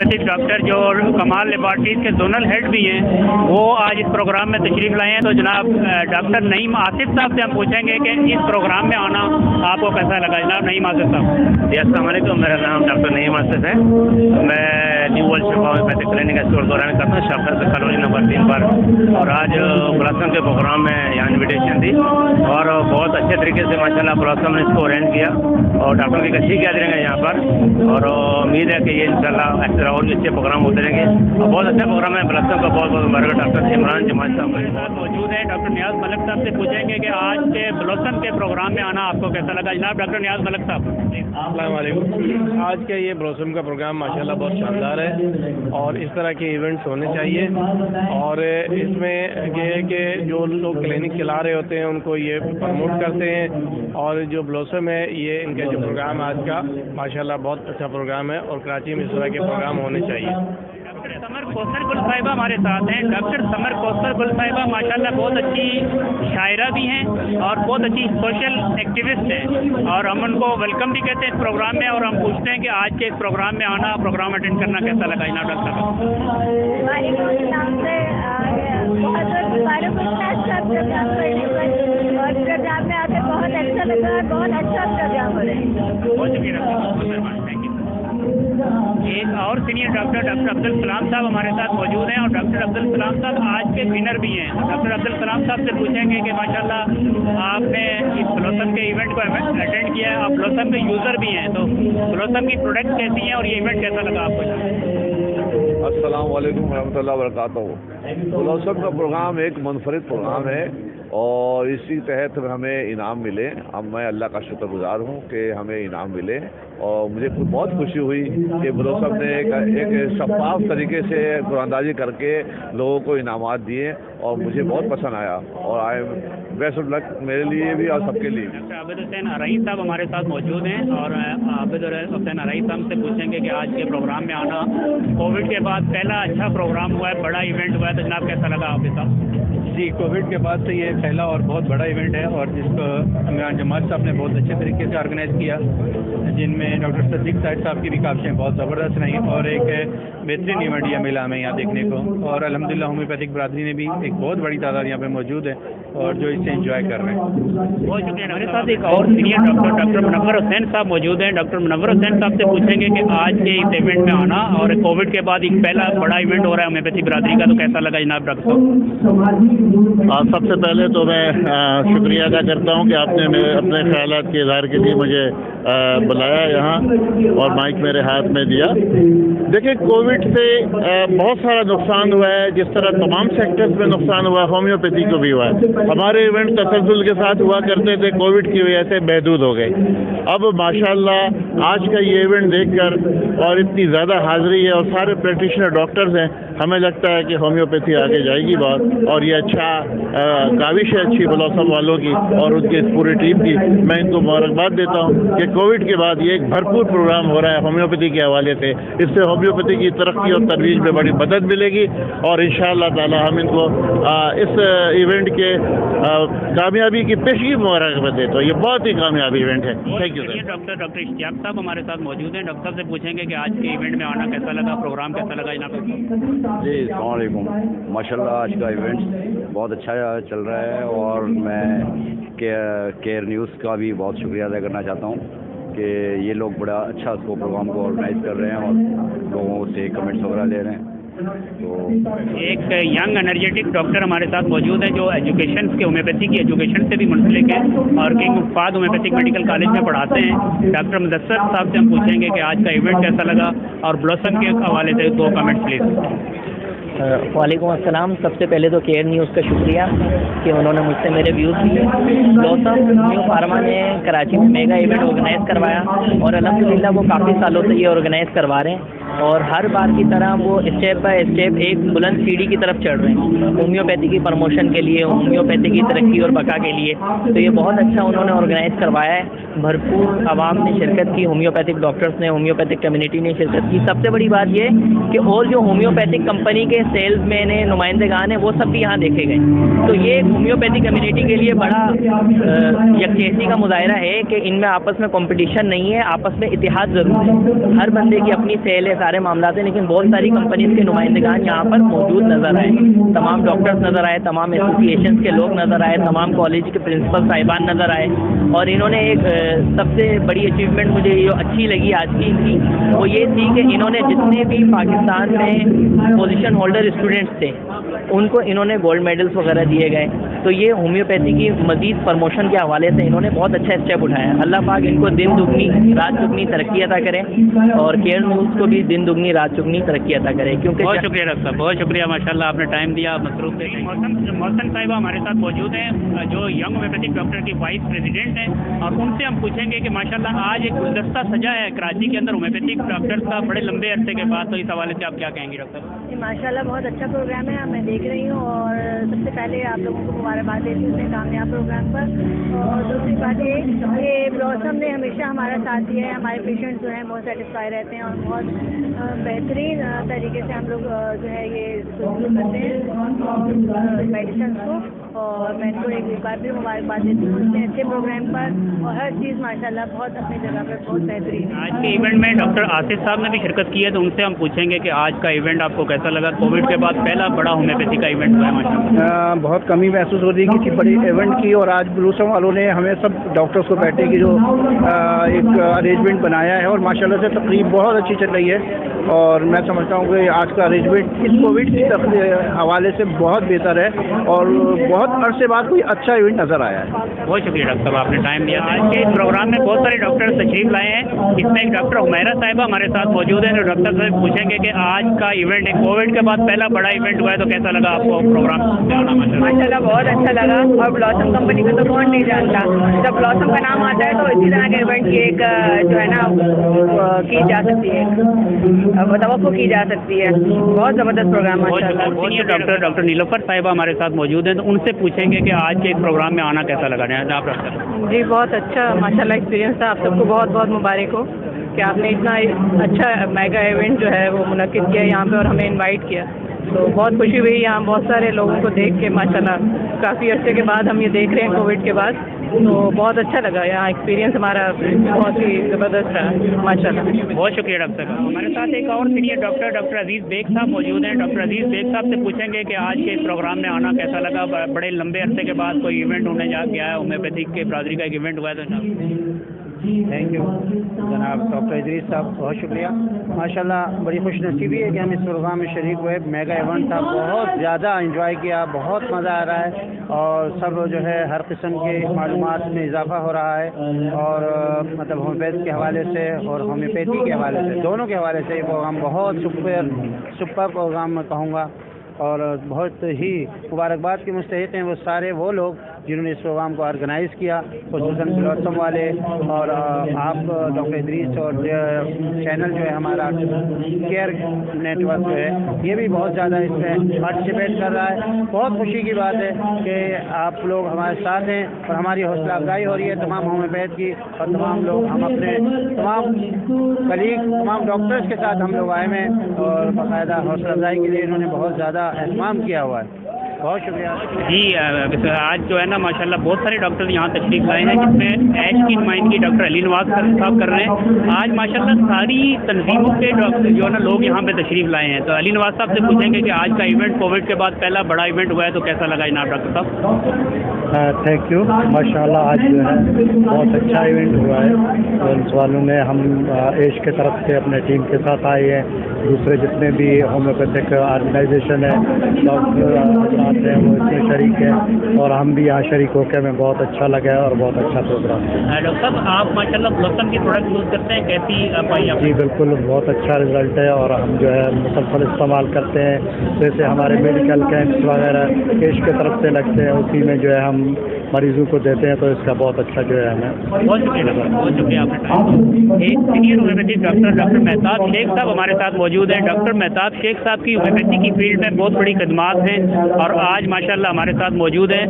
Doctor जो कमाल laboratories के जोनल हेड भी हैं वो आज इस प्रोग्राम में तशरीफ़ लाए हैं। तो जनाब डॉक्टर नईम आसिफ साहब से हम पूछेंगे कि इस प्रोग्राम में आना आपको कैसा लगा। जनाब नईम आसिफ साहब। जी अस्सलाम वालेकुम, मेरा नाम डॉक्टर नईम आसिफ है। मैं न्यू वर्ल्ड शिफा होम्योपैथिक क्लिनिक स्टोर दौरान करता हूँ, शाफर कॉलोनी नंबर 3 पर। और आज ब्लॉसम के प्रोग्राम में यहाँ इन्विटेशन दी और बहुत अच्छे तरीके से माशाल्लाह ब्लॉसम ने इसको अरेंज किया और डॉक्टर की अच्छी गैदरिंग है यहाँ पर। और उम्मीद है कि ये इंशाल्लाह ऐसे और भी अच्छे प्रोग्राम होते रहेंगे और बहुत अच्छा प्रोग्राम है। ब्लॉसम का बहुत बहुत मुबारक। डॉक्टर इमरान जमाल साहब हमारे साथ मौजूद है। डॉक्टर नियाज मलिक साहब से पूछेंगे कि आज के ब्लॉसम के प्रोग्राम में आना आपको कैसा लगा। जनाब डॉक्टर नियाज मलिक साहब। अस्सलाम वालेकुम। आज के ये ब्लॉसम का प्रोग्राम माशाल्लाह बहुत शानदार है और इस तरह के इवेंट्स होने चाहिए। और इसमें ये है कि जो लोग क्लिनिक चला रहे होते हैं उनको ये प्रमोट करते हैं। और जो ब्लॉसम है ये इनका जो प्रोग्राम आज का माशाल्लाह बहुत अच्छा प्रोग्राम है और कराची में इस तरह के प्रोग्राम होने चाहिए। डॉक्टर समर कौसर गुल साहिबा हमारे साथ हैं। डॉक्टर समर कौसर गुल साहिबा माशाल्लाह बहुत अच्छी शायरा भी हैं और बहुत अच्छी सोशल एक्टिविस्ट हैं और हम उनको वेलकम भी कहते हैं इस प्रोग्राम में। और हम पूछते हैं कि आज के इस प्रोग्राम में आना, प्रोग्राम अटेंड करना कैसा लगा। जनाब डॉक्टर साहब। प्रोग्राम में आकर बहुत अच्छा लगा और बहुत अच्छा प्रोग्राम हो रहा है। बहुत शुक्रिया, थैंक यू। एक और सीनियर डॉक्टर अब्दुल सलाम साहब हमारे साथ मौजूद हैं और डॉक्टर अब्दुल सलाम साहब आज के विनर भी हैं। डॉक्टर अब्दुल सलाम साहब से पूछेंगे कि माशाल्लाह आपने इस ब्लॉसम के इवेंट को अटेंड किया है, आप ब्लॉसम के यूज़र भी हैं, तो ब्लॉसम की प्रोडक्ट कैसी हैं और ये इवेंट कैसा लगा आपको। अस्सलाम वालेकुम रहमतुल्लाहि व बरकातहू। ब्लॉसम का प्रोग्राम एक मुनफरिद प्रोग्राम है और इसी तहत हमें इनाम मिले। अब मैं अल्लाह का शुक्रगुजार हूँ कि हमें इनाम मिले और मुझे बहुत खुशी हुई कि ब्लॉसम ने एक शफाफ तरीके से कुरानदाजी करके लोगों को इनामात दिए और मुझे बहुत पसंद आया और I am best of luck मेरे लिए भी और सबके लिए। डॉक्टर आबिद हुसैन अरई साहब हमारे साथ मौजूद हैं और आबिद हुसैन अरई साहब से पूछेंगे कि आज के प्रोग्राम में आना, कोविड के बाद पहला अच्छा प्रोग्राम हुआ है, बड़ा इवेंट हुआ है, तो जनाब कैसा लगा आबिद साहब। जी, कोविड के बाद से ये पहला और बहुत बड़ा इवेंट है और जिसको इमरान जमाल साहब ने बहुत अच्छे तरीके से ऑर्गेनाइज़ किया, जिनमें डॉक्टर सदीक साहब की भी काफ़ी बहुत ज़बरदस्त रही और एक बेहतरीन इवेंट यह मिला हमें यहाँ देखने को। और अल्हम्दुलिल्लाह होम्योपैथिक बरादरी ने भी एक बहुत बड़ी तादाद यहाँ पे मौजूद है और जो इससे एंजॉय कर रहे हैं। बहुत शुक्रिया। हमारे साथ एक और सीनियर डॉक्टर मुनव्वर हुसैन साहब मौजूद हैं। डॉक्टर मुनव्वर हुसैन साहब से पूछेंगे कि आज के इस इवेंट में आना और कोविड के बाद एक पहला बड़ा इवेंट हो रहा है होम्योपैथिक बरादरी का, तो कैसा लगा जनाब डॉक्टर साहब। सबसे पहले तो मैं शुक्रिया अदा करता हूँ कि आपने अपने ख्यालात के इज़हार के लिए मुझे बुलाया यहाँ और माइक मेरे हाथ में दिया। देखिए, कोविड से बहुत सारा नुकसान हुआ है, जिस तरह तमाम सेक्टर्स में नुकसान हुआ, होम्योपैथी को भी हुआ है। हमारे इवेंट तसलसल के साथ हुआ करते थे, कोविड की वजह से महदूद हो गए। अब माशाल्लाह आज का ये इवेंट देखकर और इतनी ज़्यादा हाज़िरी है और सारे प्रैक्टिशनर डॉक्टर्स हैं, हमें लगता है कि होम्योपैथी आगे जाएगी बहुत और ये अच्छा काविश है अच्छी ब्लॉसम वालों की और उनकी इस पूरी टीम की। मैं इनको मुबारकबाद देता हूँ कि कोविड के बाद ये एक भरपूर प्रोग्राम हो रहा है होम्योपैथी के हवाले से। इससे होम्योपैथी की तरक्की और तरोीज में बड़ी मदद मिलेगी और इंशाअल्लाह ताला हम इनको इस इवेंट के कामयाबी की पेशगी मुबारकबाद देता हूँ। ये बहुत ही कामयाब इवेंट है। Thank you sir. Doctor Ishtiaq sahab हमारे साथ मौजूद हैं। डॉक्टर साहब से पूछेंगे कि आज के इवेंट में आना कैसा लगा, प्रोग्राम कैसा लगा जनाब। जी अस्सलाम वालेकुम। माशाल्लाह आज का इवेंट बहुत अच्छा चल रहा है और मैं केयर न्यूज़ का भी बहुत शुक्रिया अदा करना चाहता हूँ कि ये लोग बड़ा अच्छा उसको प्रोग्राम को ऑर्गेनाइज कर रहे हैं और लोगों से कमेंट्स वगैरह ले रहे हैं। तो एक यंग एनर्जेटिक डॉक्टर हमारे साथ मौजूद हैं जो एजुकेशन के होम्योपैथी की एजुकेशन से भी मुंसलिक है और king Fahd homeopathic medical college में पढ़ाते हैं। डॉक्टर मुदस्सर साहब से हम पूछेंगे कि आज का इवेंट कैसा लगा और ब्लॉसम के हवाले से 2 कमेंट्स प्लीज़। वालेकुम अस्सलाम। सबसे पहले तो केयर न्यूज़ का शुक्रिया कि उन्होंने मुझसे मेरे व्यूज़ लिए। ब्लॉसम न्यू फार्मा ने कराची में मेगा इवेंट ऑर्गेनाइज़ करवाया और अल्हम्दुलिल्लाह वो काफ़ी सालों से ये ऑर्गेनाइज़ करवा रहे हैं और हर बार की तरह वो स्टेप बाय स्टेप एक बुलंद सीढ़ी की तरफ चढ़ रहे हैं होम्योपैथी की प्रमोशन के लिए, होम्योपैथी की तरक्की और बका के लिए। तो ये बहुत अच्छा उन्होंने ऑर्गेनाइज़ करवाया है। भरपूर आवाम ने शिरकत की, होम्योपैथिक डॉक्टर्स ने, होम्योपैथिक कम्युनिटी ने शिरकत की। सबसे बड़ी बात ये कि और जो होम्योपैथिक कंपनी के सेल्स मैन है, नुमाइंदगान हैं, वो सब भी यहाँ देखे गए। तो ये होम्योपैथी कम्युनिटी के लिए बड़ा यकजहती का मुजाहरा है कि इनमें आपस में कंपटीशन नहीं है, आपस में इतिहाद ज़रूर है। हर बंदे की अपनी सेल है, सारे मामलात हैं, लेकिन बहुत सारी कंपनीज के नुमाइंदगान यहाँ पर मौजूद नज़र आए, तमाम डॉक्टर्स नज़र आए, तमाम एसोसिएशन के लोग नज़र आए, तमाम कॉलेज के प्रिंसिपल साहिबान नज़र आए। और इन्होंने एक सबसे बड़ी अचीवमेंट मुझे जो अच्छी लगी आज की इनकी, वो ये थी कि इन्होंने जितने भी पाकिस्तान में पोजीशन होल्डर स्टूडेंट्स थे उनको इन्होंने गोल्ड मेडल्स वगैरह दिए गए। तो ये होम्योपैथी की मज़ीद प्रमोशन के हवाले से इन्होंने बहुत अच्छा स्टेप उठाया। अल्लाह पाक इनको दिन दुगनी रात चुगनी तरक्की अता करें और केयर न्यूज़ को भी दिन दुगनी रात चुगनी तरक्की अता करें। क्योंकि बहुत शुक्रिया डॉक्टर साहब, बहुत शुक्रिया, माशाल्लाह आपने टाइम दिया, मसरूफ थे। मौसम साहिबा हमारे साथ मौजूद हैं, जो यंग होम्योपैथिक डॉक्टर की वाइस प्रेसिडेंट हैं, और उनसे हम पूछेंगे कि माशाल्लाह आज एक गुलदस्ता सजा है कराची के अंदर होम्योपैथिक डॉक्टर्स का बड़े लंबे अरसे के बाद, तो इस हवाले से आप क्या कहेंगे डॉक्टर? माशाल्लाह बहुत अच्छा प्रोग्राम है, मैं देख रही हूँ। और सबसे पहले आप लोगों को मुबारकबाद देती हूँ इतने कामयाब प्रोग्राम पर। और दूसरी बात ये कि ब्लॉसम ने हमेशा हमारा साथ दिया है, हमारे पेशेंट्स जो हैं बहुत सेटिस्फाई रहते हैं और बहुत बेहतरीन तरीके से हम लोग जो है ये करते हैं मेडिसिन को। और मैं इनको एक बार भी मुबारकबाद देती हूँ इतने अच्छे प्रोग्राम पर, और हर चीज़ माशाल्लाह बहुत अपनी जगह पर बहुत बेहतरीन है। आज के इवेंट में डॉक्टर आसिफ साहब ने भी शिरकत की है, तो उनसे हम पूछेंगे कि आज का इवेंट आपको कैसा लगा? कोविड के बाद पहला बड़ा होम्योपैथी का इवेंट हुआ है माशाल्लाह। बहुत कमी महसूस हो रही है किसी बड़ी इवेंट की, और आज ब्लूसम वालों ने हमें सब डॉक्टर्स को बैठने की जो एक अरेंजमेंट बनाया है, और माशाल्लाह से तकरीब बहुत अच्छी चल रही है। और मैं समझता हूँ कि आज का अरेंजमेंट इस कोविड के हवाले से बहुत बेहतर है, और बहुत अरसे बाद कोई अच्छा इवेंट नज़र आया है। बहुत शुक्रिया डॉक्टर साहब, आपने टाइम दिया। आज के इस प्रोग्राम में बहुत सारे डॉक्टर तशरीफ लाए हैं, इसमें एक डॉक्टर हुमैरा साहिबा हमारे साथ मौजूद है, जो डॉक्टर से पूछेंगे कि आज का इवेंट है, कोविड के बाद पहला बड़ा इवेंट हुआ है, तो कैसा लगा आपको प्रोग्राम में आना? माशाल्लाह बहुत अच्छा लगा, और ब्लॉसम कंपनी को तो कौन नहीं जानता। जब ब्लॉसम का नाम आता है तो इसी तरह के इवेंट की एक जो है ना की जा सकती है, तवक्को की जा सकती है। बहुत ज़बरदस्त प्रोग्राम माशाल्लाह। डॉक्टर नीलोफर साहिबा हमारे साथ मौजूद हैं, तो उनसे पूछेंगे कि आज के इस प्रोग्राम में आना कैसा लगा? आप डॉक्टर जी बहुत अच्छा माशाल्लाह एक्सपीरियंस था। आप सबको बहुत बहुत मुबारक हो कि आपने इतना अच्छा मेगा इवेंट जो है वो मुनक्किद किया यहाँ पे और हमें इनवाइट किया। तो बहुत खुशी हुई यहाँ बहुत सारे लोगों को देख के, माशाल्लाह काफ़ी अर्से के बाद हम ये देख रहे हैं कोविड के बाद, तो बहुत अच्छा लगा। यहाँ एक्सपीरियंस हमारा बहुत ही ज़बरदस्त रहा माशाल्लाह। बहुत शुक्रिया डॉक्टर साहब। हमारे साथ एक और सीनियर डॉक्टर अजीज़ बेग साहब मौजूद हैं। डॉक्टर अजीज़ बेग साहब से पूछेंगे कि आज के इस प्रोग्राम में आना कैसा लगा? बड़े लंबे अरसे के बाद कोई इवेंट होने जा गया है, होम्योपैथिक के बरादरी का एक इवेंट हुआ है, तो थैंक यू जनाब डॉक्टर इदरीस साहब, बहुत शुक्रिया। माशाल्लाह बड़ी खुशनसीबी है कि हम इस प्रोग्राम में शरीक हुए। मेगा इवेंट था, बहुत ज़्यादा इंजॉय किया, बहुत मज़ा आ रहा है, और सब जो है हर किस्म के मालूमात में इजाफा हो रहा है, और मतलब होम्योपैथी के हवाले से और होम्योपैथी के हवाले से, दोनों के हवाले से ये प्रोग्राम बहुत सुपर प्रोग्राम मैं कहूँगा। और बहुत ही मुबारकबाद के मुस्तहिक हैं वो लोग जिन्होंने इस प्रोग्राम को ऑर्गेनाइज़ किया, खुसूसन ब्लॉसम वाले, और आप डॉक्टर इदरीस और चैनल जो है हमारा केयर नेटवर्क जो है ये भी बहुत ज़्यादा इसमें पार्टिसिपेट कर रहा है। बहुत खुशी की बात है कि आप लोग हमारे साथ हैं और हमारी हौसला अफजाई हो रही है तमाम होम्योपैथ की, और तमाम लोग हम अपने तमाम कलीग तमाम डॉक्टर्स के साथ हम लोग आए हैं, और बाकायदा हौसला अफजाई के लिए इन्होंने बहुत ज़्यादा एहतमाम किया हुआ है। बहुत शुक्रिया जी। आज जो है ना माशाल्लाह बहुत सारे डॉक्टर यहाँ तशरीफ लाए हैं, जिसमें ऐश की नुमाइंदगी डॉक्टर अली नवाज साहब कर रहे हैं। आज माशाल्लाह सारी तंजीमों के डॉक्टर जो है ना लोग यहाँ पे तशरीफ लाए हैं, तो अली नवाज साहब से पूछेंगे कि आज का इवेंट कोविड के बाद पहला बड़ा इवेंट हुआ है, तो कैसा लगा जनाब डॉक्टर साहब? Thank you. माशाल्लाह आज जो है बहुत अच्छा इवेंट हुआ है, और इस वालों ने हम ऐश के तरफ से अपने टीम के साथ आए हैं, दूसरे जितने भी होम्योपैथिक ऑर्गेनाइजेशन है डॉक्टर हैं वो इसमें शरीक हैं, और हम भी यहाँ शरीक होकर हमें बहुत अच्छा लगा है, और बहुत अच्छा प्रोग्राम है। डॉक्टर साहब आप माशाल्लाह ब्लॉसम की प्रोडक्ट यूज़ करते हैं, कैसी पाई आप? जी बिल्कुल, बहुत अच्छा रिजल्ट है, और हम जो है मुसलसल इस्तेमाल करते हैं। जैसे हमारे मेडिकल कैंप्स वगैरह ऐश की तरफ से लगते हैं, उसी में जो है हम मरीजों को देते हैं, तो इसका बहुत अच्छा जो है हमें। बहुत शुक्रिया आपका। एक senior homeopathic doctor Mehtab Sheikh sahab हमारे साथ मौजूद हैं। डॉक्टर मेहताब शेख साहब की होम्योपैथी की फील्ड में बहुत बड़ी खदमात हैं, और आज माशाल्लाह हमारे साथ मौजूद हैं।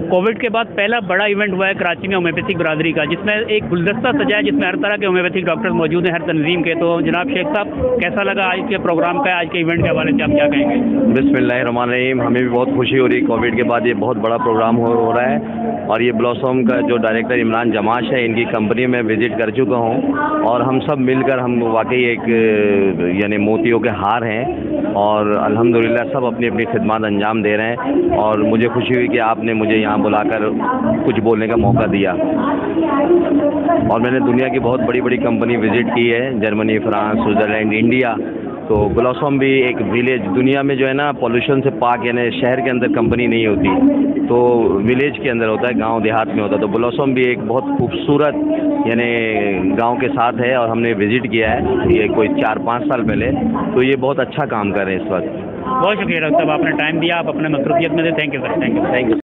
कोविड के बाद पहला बड़ा इवेंट हुआ है कराची में होम्योपैथिक बरादरी का, जिसमें एक गुलदस्ता सजा है जिसमें हर तरह के होम्योपैथिक डॉक्टर मौजूद हैं हर तंजीम के। तो जनाब शेख साहब, कैसा लगा आज के प्रोग्राम का, आज के इवेंट के हवाले से आप क्या कहेंगे? बिस्मिल्लाहिर्रहमानिर्रहीम। हमें भी बहुत खुशी हो रही है, कोविड के बाद ये बहुत बड़ा प्रोग्राम हो रहा है। और ये ब्लॉसम का जो डायरेक्टर इमरान जमाश है, इनकी कंपनी में विजिट कर चुका हूँ और हम सब मिलकर हम वाकई एक यानी मोतियों के हार हैं और अल्हम्दुलिल्लाह सब अपनी अपनी खिदमत अंजाम दे रहे हैं। और मुझे खुशी हुई कि आपने मुझे यहाँ बुलाकर कुछ बोलने का मौका दिया। और मैंने दुनिया की बहुत बड़ी बड़ी कंपनी विजिट की है, जर्मनी, फ्रांस, स्विट्ज़रलैंड, इंडिया। तो ब्लॉसम भी एक विलेज, दुनिया में जो है ना पॉल्यूशन से पाक, यानी शहर के अंदर कंपनी नहीं होती, तो विलेज के अंदर होता है, गांव देहात में होता है। तो ब्लॉसम भी एक बहुत खूबसूरत यानी गांव के साथ है और हमने विजिट किया है ये कोई 4-5 साल पहले। तो ये बहुत अच्छा काम कर रहे हैं इस वक्त। बहुत शुक्रिया डॉक्टर साहब, आपने टाइम दिया, आप अपने मसरूफियत में थे। Thank you sir, thank you.